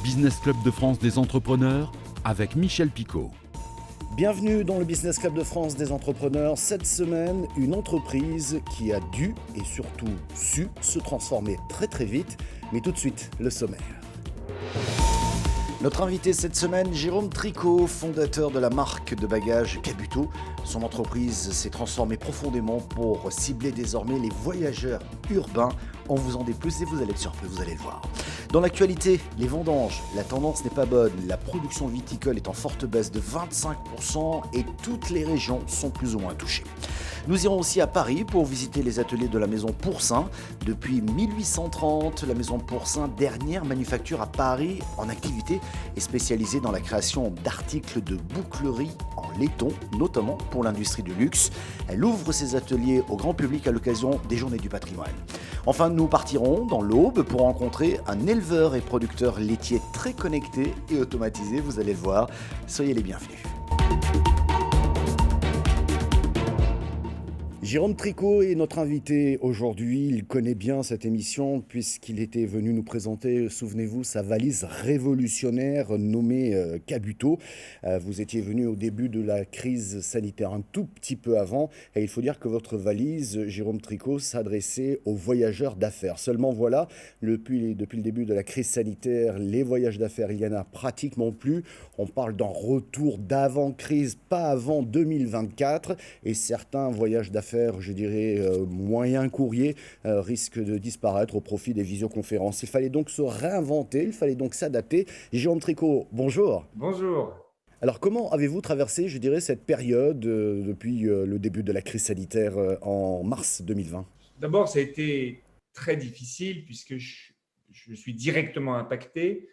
Business Club de France des entrepreneurs avec Michel Picot. Bienvenue dans le Business Club de France des entrepreneurs. Cette semaine, une entreprise qui a dû et surtout su se transformer très vite. Mais tout de suite, le sommaire. Notre invité cette semaine, Jérôme Tricot, fondateur de la marque de bagages Cabuto. Son entreprise s'est transformée profondément pour cibler désormais les voyageurs urbains. On vous en dit plus et vous allez être surpris, vous allez le voir. Dans l'actualité, les vendanges, la tendance n'est pas bonne. La production viticole est en forte baisse de 25% et toutes les régions sont plus ou moins touchées. Nous irons aussi à Paris pour visiter les ateliers de la maison Pourçain. Depuis 1830, la maison Pourçain, dernière manufacture à Paris en activité, est spécialisée dans la création d'articles de bouclerie en laiton, notamment pour l'industrie du luxe. Elle ouvre ses ateliers au grand public à l'occasion des Journées du patrimoine. Enfin, nous partirons dans l'Aube pour rencontrer un éleveur et producteur laitier très connecté et automatisé, vous allez le voir. Soyez les bienvenus. Jérôme Tricot est notre invité aujourd'hui. Il connaît bien cette émission puisqu'il était venu nous présenter, souvenez-vous, sa valise révolutionnaire nommée Cabuto. Vous étiez venu au début de la crise sanitaire, un tout petit peu avant. Et il faut dire que votre valise, Jérôme Tricot, s'adressait aux voyageurs d'affaires. Seulement voilà, depuis le début de la crise sanitaire, les voyages d'affaires, il n'y en a pratiquement plus. On parle d'un retour d'avant-crise, pas avant 2024. Et certains voyages d'affaires, je dirais, moyen courrier, risque de disparaître au profit des visioconférences. Il fallait donc se réinventer, il fallait donc s'adapter. Jérôme Tricot, bonjour. Bonjour. Alors, comment avez-vous traversé, je dirais, cette période depuis le début de la crise sanitaire en mars 2020 ? D'abord, ça a été très difficile puisque je suis directement impacté.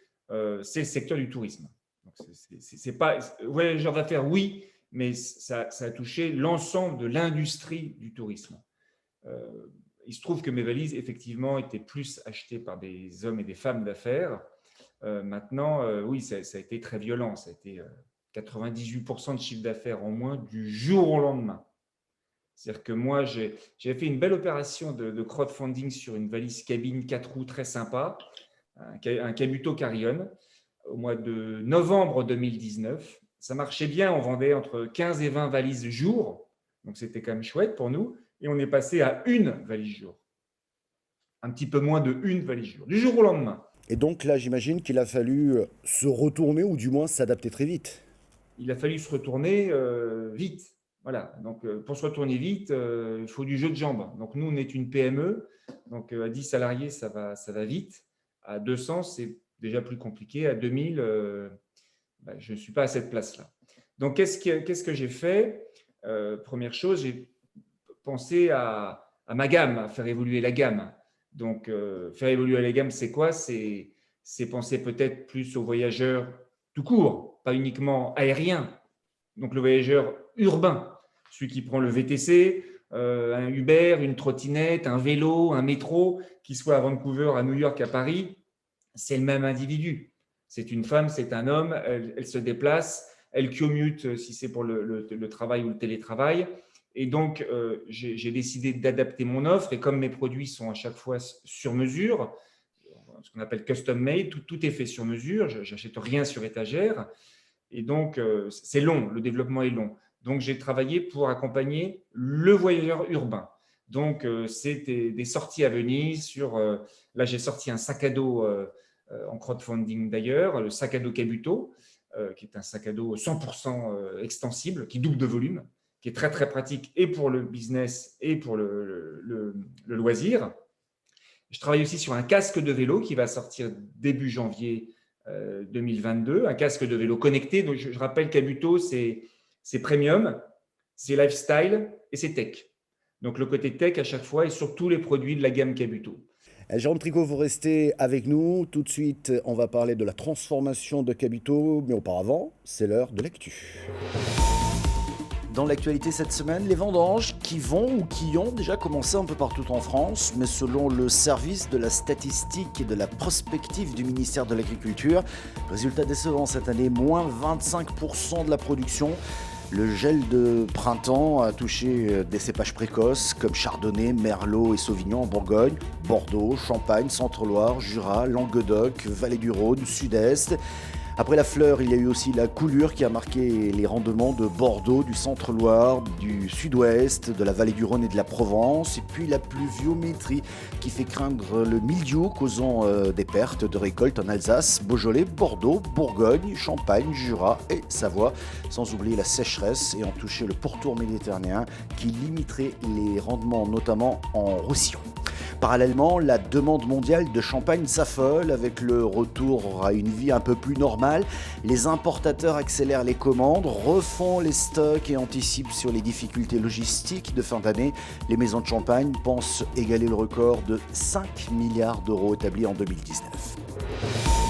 C'est le secteur du tourisme. Donc, c'est pas voyageurs d'affaires, oui, mais ça a touché l'ensemble de l'industrie du tourisme. Il se trouve que mes valises, effectivement, étaient plus achetées par des hommes et des femmes d'affaires. Maintenant, oui, ça a été très violent. Ça a été 98% de chiffre d'affaires en moins du jour au lendemain. C'est-à-dire que moi, j'ai fait une belle opération de crowdfunding sur une valise cabine 4 roues très sympa, un Cabuto Carry-On, au mois de novembre 2019. Ça marchait bien, on vendait entre 15 et 20 valises jour, donc c'était quand même chouette pour nous, et on est passé à une valise jour, un petit peu moins de une valise jour, du jour au lendemain. Et donc là, j'imagine qu'il a fallu se retourner ou du moins s'adapter très vite. Il a fallu se retourner vite. Voilà. Donc, pour se retourner vite, il faut du jeu de jambes. Donc, nous, on est une PME, donc à 10 salariés, ça va vite. À 200, c'est déjà plus compliqué. À 2000, je ne suis pas à cette place-là. Donc, qu'est-ce que j'ai fait ? Première chose, j'ai pensé à ma gamme, à faire évoluer la gamme. Donc, faire évoluer la gamme, c'est quoi ? C'est penser peut-être plus aux voyageurs tout court, pas uniquement aériens. Donc, le voyageur urbain, celui qui prend le VTC, un Uber, une trottinette, un vélo, un métro, qui soit à Vancouver, à New York, à Paris, c'est le même individu. C'est une femme, c'est un homme, elle se déplace, elle commute si c'est pour le travail ou le télétravail. Et donc, j'ai décidé d'adapter mon offre. Et comme mes produits sont à chaque fois sur mesure, ce qu'on appelle custom made, tout est fait sur mesure, je n'achète rien sur étagère. Et donc, c'est long, le développement est long. Donc, j'ai travaillé pour accompagner le voyageur urbain. Donc, c'était des sorties à Venise. Là, j'ai sorti un sac à dos en crowdfunding d'ailleurs, le sac à dos Cabuto, qui est un sac à dos 100% extensible, qui double de volume, qui est très pratique et pour le business et pour le loisir. Je travaille aussi sur un casque de vélo qui va sortir début janvier 2022, un casque de vélo connecté. Donc, je rappelle, Cabuto, c'est premium, c'est lifestyle et c'est tech. Donc, le côté tech à chaque fois et sur tous les produits de la gamme Cabuto. Jérôme Tricot, vous restez avec nous. Tout de suite, on va parler de la transformation de Cabuto. Mais auparavant, c'est l'heure de l'actu. Dans l'actualité cette semaine, les vendanges qui vont ou qui ont déjà commencé un peu partout en France, mais selon le service de la statistique et de la prospective du ministère de l'Agriculture, résultat décevant cette année, moins 25% de la production. Le gel de printemps a touché des cépages précoces comme Chardonnay, Merlot et Sauvignon en Bourgogne, Bordeaux, Champagne, Centre-Loire, Jura, Languedoc, Vallée du Rhône, Sud-Est. Après la fleur, il y a eu aussi la coulure qui a marqué les rendements de Bordeaux, du Centre-Loire, du Sud-Ouest, de la Vallée du Rhône et de la Provence. Et puis la pluviométrie qui fait craindre le mildiou, causant des pertes de récolte en Alsace, Beaujolais, Bordeaux, Bourgogne, Champagne, Jura et Savoie. Sans oublier la sécheresse et en toucher le pourtour méditerranéen qui limiterait les rendements, notamment en Roussillon. Parallèlement, la demande mondiale de champagne s'affole avec le retour à une vie un peu plus normale. Les importateurs accélèrent les commandes, refont les stocks et anticipent sur les difficultés logistiques de fin d'année. Les maisons de champagne pensent égaler le record de 5 milliards d'euros établi en 2019.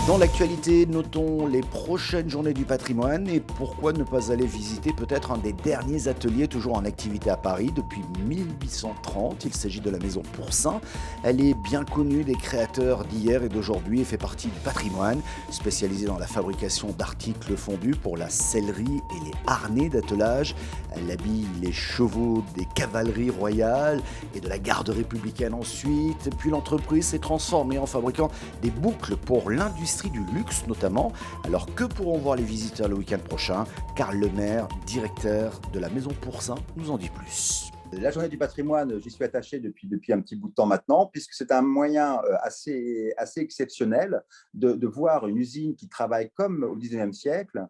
Dans l'actualité, notons les prochaines journées du patrimoine et pourquoi ne pas aller visiter peut-être un des derniers ateliers toujours en activité à Paris depuis 1830. Il s'agit de la maison Pourçain. Elle est bien connue des créateurs d'hier et d'aujourd'hui et fait partie du patrimoine, spécialisée dans la fabrication d'articles fondus pour la sellerie et les harnais d'attelage. Elle habille les chevaux des cavaleries royales et de la garde républicaine ensuite. Puis l'entreprise s'est transformée en fabriquant des boucles pour l'industrie du luxe notamment. Alors que pourront voir les visiteurs le week-end prochain? Karl Lemaire, directeur de la maison Pourçain, nous en dit plus. La journée du patrimoine, j'y suis attaché depuis un petit bout de temps maintenant, puisque c'est un moyen assez exceptionnel de voir une usine qui travaille comme au 19e siècle,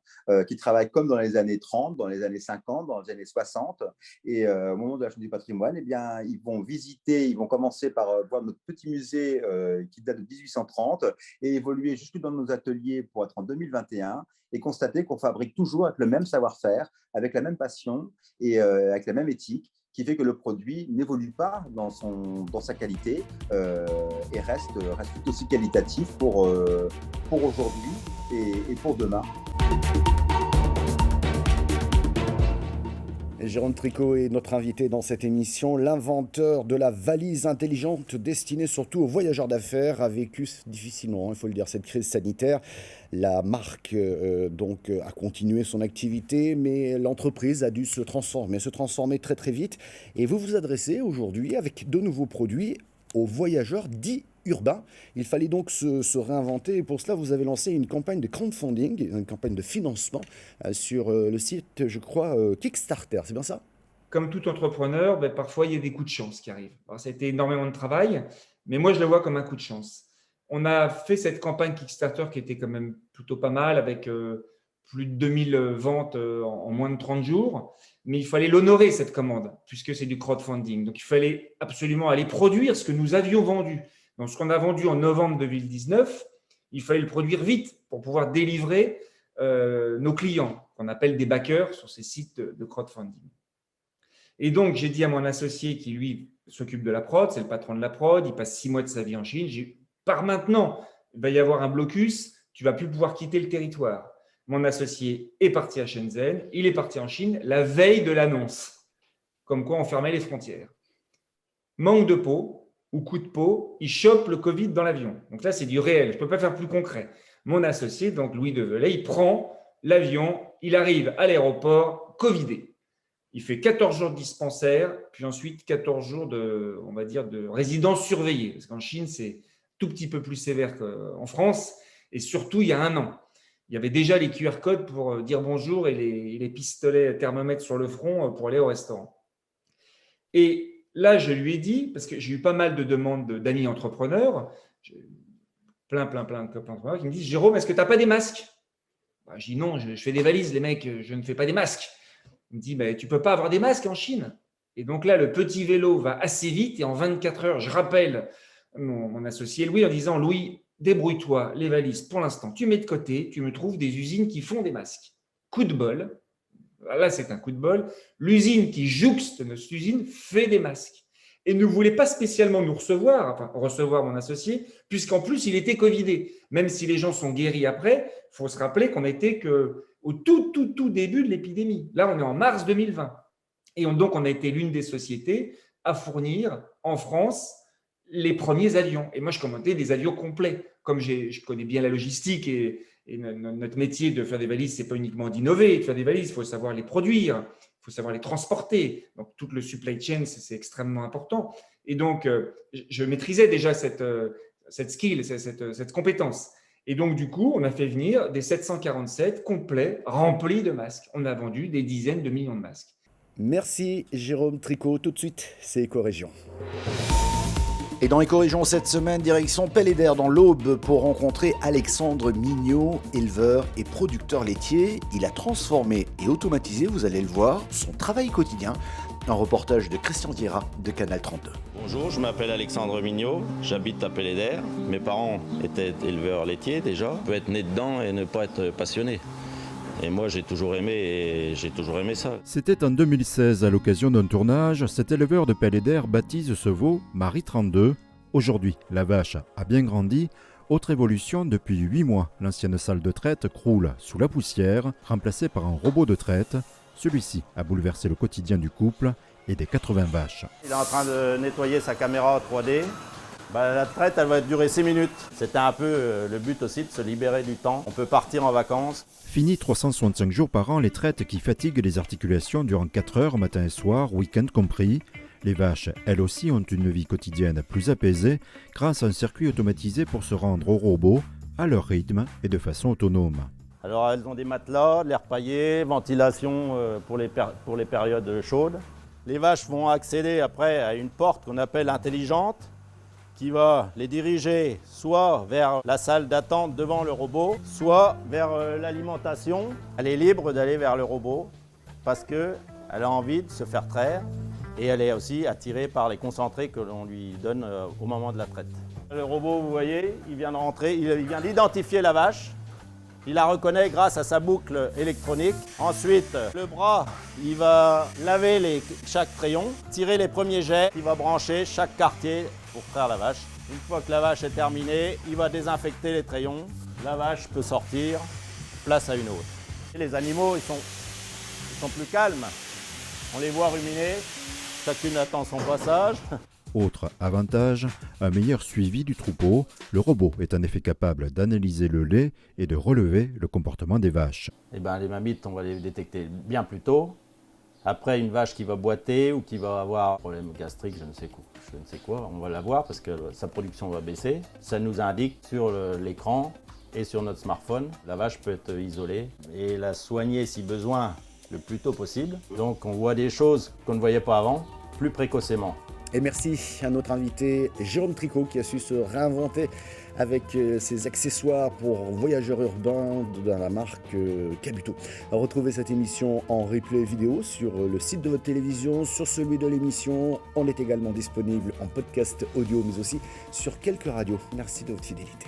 qui travaille comme dans les années 30, dans les années 50, dans les années 60. Et au moment de la journée du patrimoine, eh bien, ils vont commencer par voir notre petit musée qui date de 1830 et évoluer jusque dans nos ateliers pour être en 2021 et constater qu'on fabrique toujours avec le même savoir-faire, avec la même passion et avec la même éthique, qui fait que le produit n'évolue pas dans sa qualité et reste tout aussi qualitatif pour aujourd'hui et pour demain. Jérôme Tricot est notre invité dans cette émission. L'inventeur de la valise intelligente destinée surtout aux voyageurs d'affaires a vécu difficilement, il faut le dire, cette crise sanitaire. La marque a continué son activité, mais l'entreprise a dû se transformer très très vite. Et vous vous adressez aujourd'hui avec de nouveaux produits aux voyageurs dits urbain. Il fallait donc se réinventer et pour cela, vous avez lancé une campagne de crowdfunding, une campagne de financement sur le site, je crois, Kickstarter. C'est bien ça? Comme tout entrepreneur, parfois, il y a des coups de chance qui arrivent. Alors, ça a été énormément de travail, mais moi, je le vois comme un coup de chance. On a fait cette campagne Kickstarter qui était quand même plutôt pas mal avec plus de 2000 ventes en moins de 30 jours. Mais il fallait l'honorer, cette commande, puisque c'est du crowdfunding. Donc, il fallait absolument aller produire ce que nous avions vendu. Donc, ce qu'on a vendu en novembre 2019, il fallait le produire vite pour pouvoir délivrer nos clients, qu'on appelle des backers sur ces sites de crowdfunding. Et donc, j'ai dit à mon associé qui, lui, s'occupe de la prod, c'est le patron de la prod, il passe 6 mois de sa vie en Chine, j'ai dit, par maintenant, il va y avoir un blocus, tu ne vas plus pouvoir quitter le territoire. Mon associé est parti à Shenzhen, il est parti en Chine la veille de l'annonce, comme quoi on fermait les frontières. Manque de peau ou coup de peau, il chope le Covid dans l'avion. Donc là, c'est du réel, je ne peux pas faire plus concret. Mon associé, donc Louis Develay, il prend l'avion, il arrive à l'aéroport Covidé. Il fait 14 jours de dispensaire, puis ensuite 14 jours de résidence surveillée. Parce qu'en Chine, c'est tout petit peu plus sévère qu'en France. Et surtout, il y a 1 an, il y avait déjà les QR codes pour dire bonjour et les pistolets thermomètres sur le front pour aller au restaurant. Et là, je lui ai dit, parce que j'ai eu pas mal de demandes d'amis entrepreneurs, plein de copains entrepreneurs qui me disent « Jérôme, est-ce que tu n'as pas des masques ?» Je dis « Non, je fais des valises, les mecs, je ne fais pas des masques. » Il me dit « Tu ne peux pas avoir des masques en Chine. » Et donc là, le petit vélo va assez vite et en 24 heures, je rappelle mon associé Louis en disant « Louis, débrouille-toi, les valises, pour l'instant, tu mets de côté, tu me trouves des usines qui font des masques. » Coup de bol, là c'est un coup de bol, l'usine qui jouxte notre usine fait des masques et ne voulait pas spécialement nous recevoir mon associé, puisqu'en plus il était covidé. Même si les gens sont guéris après, il faut se rappeler qu'on n'était qu'au tout début de l'épidémie. Là, on est en mars 2020. Et donc, on a été l'une des sociétés à fournir en France les premiers avions. Et moi, je commandais des avions complets. Comme je connais bien la logistique et Et notre métier de faire des valises, ce n'est pas uniquement d'innover, de faire des valises, il faut savoir les produire, il faut savoir les transporter. Donc, tout le supply chain, c'est extrêmement important. Et donc, je maîtrisais déjà cette skill, cette compétence. Et donc, du coup, on a fait venir des 747 complets, remplis de masques. On a vendu des dizaines de millions de masques. Merci Jérôme Tricot. Tout de suite, c'est Éco-Région. Et dans Éco-Région cette semaine, direction Pellédère dans l'Aube pour rencontrer Alexandre Mignot, éleveur et producteur laitier. Il a transformé et automatisé, vous allez le voir, son travail quotidien. Un reportage de Christian Diera de Canal 32. Bonjour, je m'appelle Alexandre Mignot, j'habite à Pellédère. Mes parents étaient éleveurs laitiers déjà. On peut être né dedans et ne pas être passionné. Et moi, j'ai toujours aimé ça. C'était en 2016, à l'occasion d'un tournage, cet éleveur de Pellédère baptise ce veau Marie 32. Aujourd'hui, la vache a bien grandi. Autre évolution, depuis 8 mois, l'ancienne salle de traite croule sous la poussière, remplacée par un robot de traite. Celui-ci a bouleversé le quotidien du couple et des 80 vaches. Il est en train de nettoyer sa caméra 3D. La traite, elle va durer 6 minutes. C'était un peu le but aussi de se libérer du temps. On peut partir en vacances. Fini 365 jours par an les traites qui fatiguent les articulations durant 4 heures, matin et soir, week-end compris. Les vaches, elles aussi, ont une vie quotidienne plus apaisée grâce à un circuit automatisé pour se rendre au robot, à leur rythme et de façon autonome. Alors elles ont des matelas, de l'air paillé, ventilation pour les périodes chaudes. Les vaches vont accéder après à une porte qu'on appelle intelligente, qui va les diriger soit vers la salle d'attente devant le robot, soit vers l'alimentation. Elle est libre d'aller vers le robot parce qu'elle a envie de se faire traire et elle est aussi attirée par les concentrés que l'on lui donne au moment de la traite. Le robot, vous voyez, il vient de rentrer, il vient d'identifier la vache. Il la reconnaît grâce à sa boucle électronique. Ensuite, le bras, il va laver chaque crayon, tirer les premiers jets, il va brancher chaque quartier pour traire la vache. Une fois que la vache est terminée, il va désinfecter les crayons. La vache peut sortir, place à une autre. Et les animaux, ils sont plus calmes. On les voit ruminer, chacune attend son passage. Autre avantage, un meilleur suivi du troupeau. Le robot est en effet capable d'analyser le lait et de relever le comportement des vaches. Les mammites, on va les détecter bien plus tôt. Après, une vache qui va boiter ou qui va avoir un problème gastrique, je ne sais quoi, on va la voir parce que sa production va baisser. Ça nous indique sur l'écran et sur notre smartphone. La vache peut être isolée et la soigner si besoin le plus tôt possible. Donc on voit des choses qu'on ne voyait pas avant, plus précocement. Et merci à notre invité Jérôme Tricot qui a su se réinventer avec ses accessoires pour voyageurs urbains dans la marque Cabuto. Retrouvez cette émission en replay vidéo sur le site de votre télévision, sur celui de l'émission. On est également disponible en podcast audio mais aussi sur quelques radios. Merci de votre fidélité.